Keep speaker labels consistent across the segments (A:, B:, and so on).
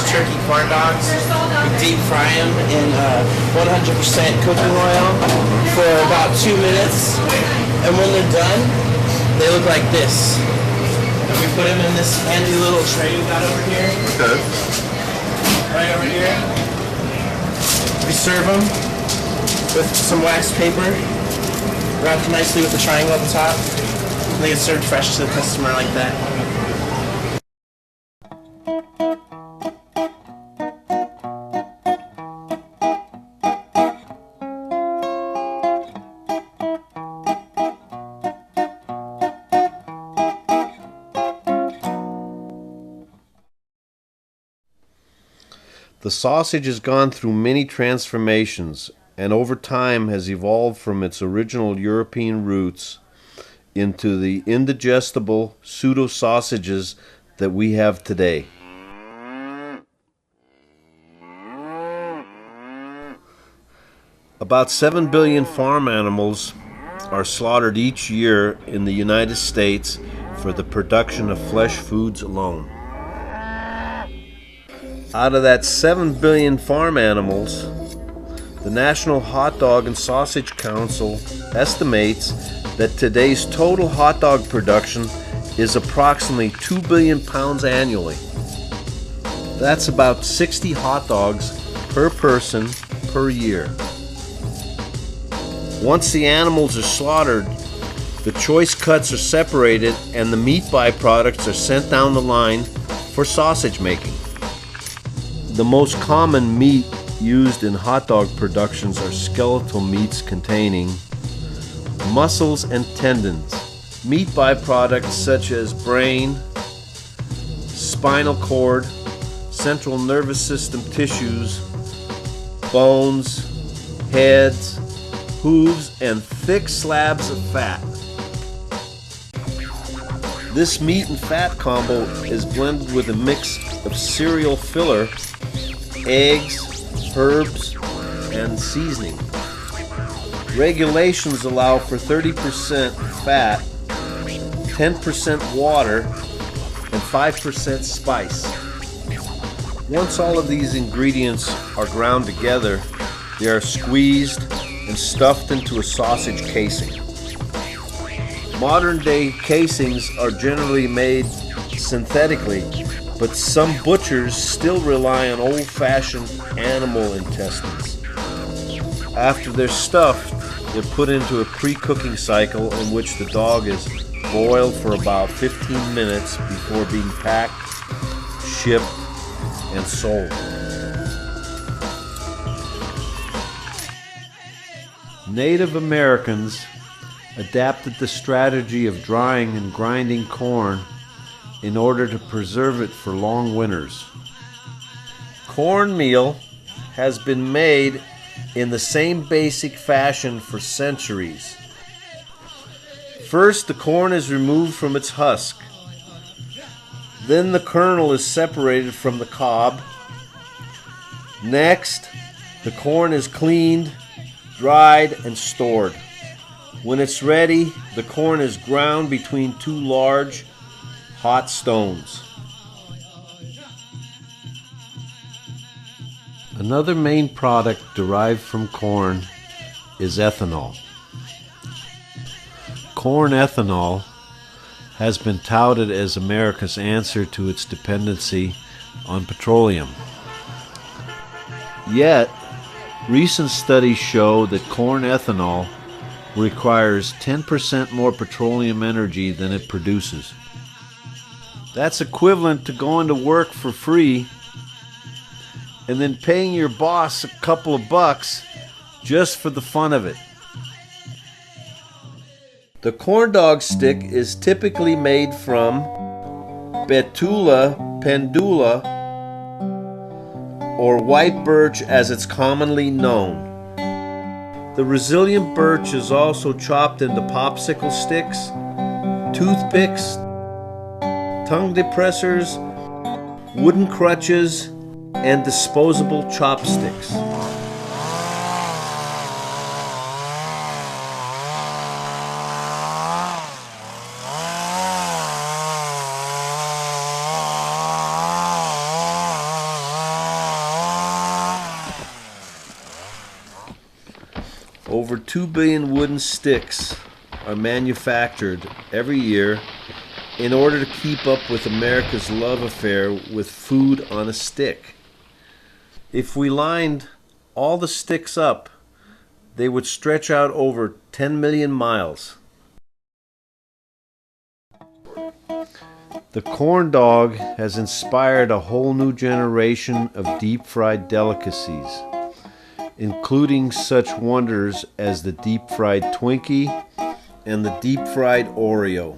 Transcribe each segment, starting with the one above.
A: turkey corn dogs. We deep fry them in 100% cooking oil for about 2 minutes. And when they're done, they look like this. And we put them in this handy little tray we got over here.
B: Okay.
A: Right over here. We serve them with some wax paper, wrapped nicely with a triangle at the top. And they get served fresh to the customer like that.
C: The sausage has gone through many transformations and over time has evolved from its original European roots into the indigestible pseudo-sausages that we have today. About 7 billion farm animals are slaughtered each year in the United States for the production of flesh foods alone. Out of that 7 billion farm animals, the National Hot Dog and Sausage Council estimates that today's total hot dog production is approximately 2 billion pounds annually. That's about 60 hot dogs per person per year. Once the animals are slaughtered, the choice cuts are separated and the meat byproducts are sent down the line for sausage making. The most common meat used in hot dog productions are skeletal meats containing muscles and tendons. Meat byproducts such as brain, spinal cord, central nervous system tissues, bones, heads, hooves, and thick slabs of fat. This meat and fat combo is blended with a mix of cereal filler, eggs, herbs, and seasoning. Regulations allow for 30% fat, 10% water, and 5% spice. Once all of these ingredients are ground together, they are squeezed and stuffed into a sausage casing. Modern day casings are generally made synthetically, but some butchers still rely on old-fashioned animal intestines. After they're stuffed, they're put into a pre-cooking cycle in which the dog is boiled for about 15 minutes before being packed, shipped, and sold. Native Americans adapted the strategy of drying and grinding corn in order to preserve it for long winters. Cornmeal has been made in the same basic fashion for centuries. First, the corn is removed from its husk. Then the kernel is separated from the cob. Next, the corn is cleaned, dried, and stored. When it's ready, the corn is ground between two large, hot stones. Another main product derived from corn is ethanol. Corn ethanol has been touted as America's answer to its dependency on petroleum. Yet, recent studies show that corn ethanol requires 10% more petroleum energy than it produces. That's equivalent to going to work for free and then paying your boss a couple of bucks just for the fun of it. The corn dog stick is typically made from Betula pendula, or white birch as it's commonly known. The resilient birch is also chopped into popsicle sticks, toothpicks, tongue depressors, wooden crutches, and disposable chopsticks. Over 2 billion wooden sticks are manufactured every year in order to keep up with America's love affair with food on a stick. If we lined all the sticks up, they would stretch out over 10 million miles. The corn dog has inspired a whole new generation of deep-fried delicacies, including such wonders as the deep-fried Twinkie and the deep-fried Oreo.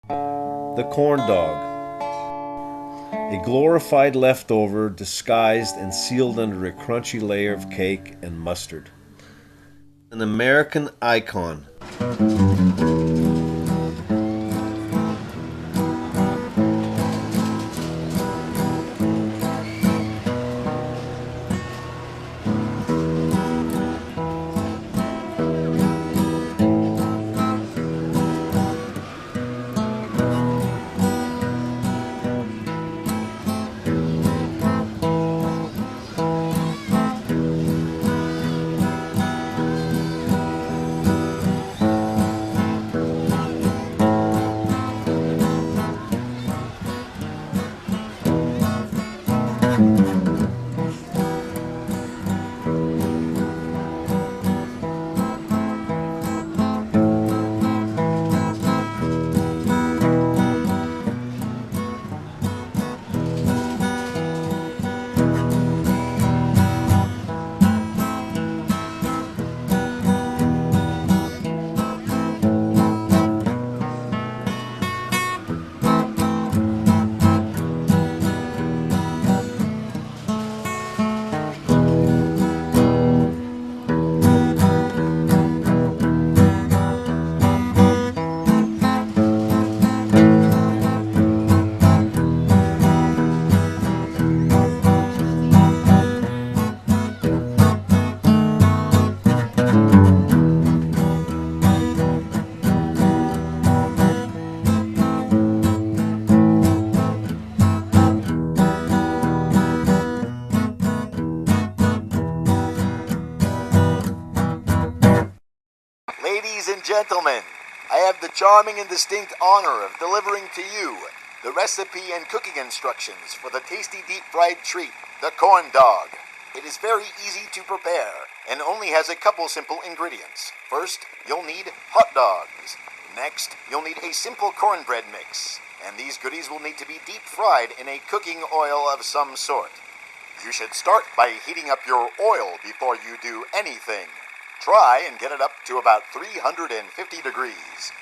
C: The corn dog, a glorified leftover disguised and sealed under a crunchy layer of cake and mustard. An American icon.
B: Ladies and gentlemen, I have the charming and distinct honor of delivering to you the recipe and cooking instructions for the tasty deep-fried treat, the corn dog. It is very easy to prepare and only has a couple simple ingredients. First, you'll need hot dogs. Next, you'll need a simple cornbread mix, and these goodies will need to be deep-fried in a cooking oil of some sort. You should start by heating up your oil before you do anything. Try and get it up to about 350 degrees.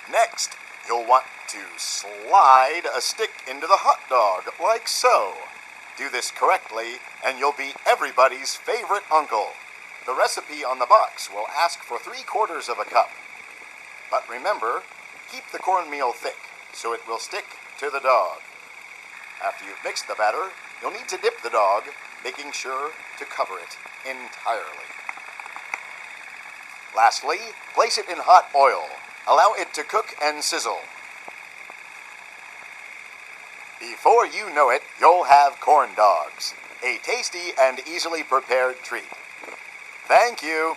B: Next, you'll want to slide a stick into the hot dog, like so. Do this correctly, and you'll be everybody's favorite uncle. The recipe on the box will ask for 3/4 of a cup. But remember, keep the cornmeal thick, so it will stick to the dog. After you've mixed the batter, you'll need to dip the dog, making sure to cover it entirely. Lastly, place it in hot oil. Allow it to cook and sizzle. Before you know it, you'll have corn dogs, a tasty and easily prepared treat. Thank you.